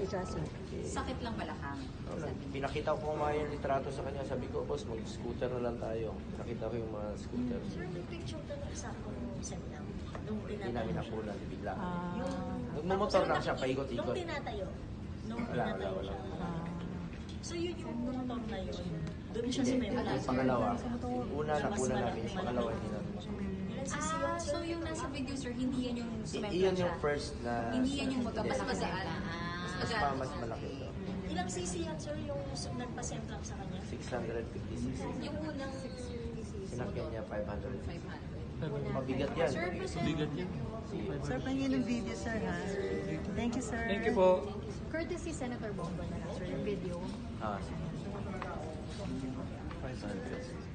Ijasi. Sakit lang balakang. Pinakita ko mga yung litrato sa kanya. Sabi ko, boss, mag-scooter na lang tayo. Nakita ko yung mga scooter. Sir, may picture ka na sa akong Semnam. Nung Hindi namin nakunan, bigla. Nagmumotor lang siya, paikot-ikot. Nung tinatayo. Wala. So yun yung motor na yun. Doon siya sa may Yung pangalawa, una nakuna namin, yung pangalawa hindi namin nakunan. So yung nasa video, sir, hindi yan yung Iyon yung first na... Hindi yan yung magkapasmasaan. Mas malaki ito. Ilang cc yan, sir, yung nagpa-Semnam sa kanya? 656. Yung unang Sinakyan niya 500. Mabigat yan. Sir, Bigat yan. Sir, pangin ng video, sir, ha? Thank you, sir. Thank you po. courtesy Senator Bongo na lang, sir, yung video. 500.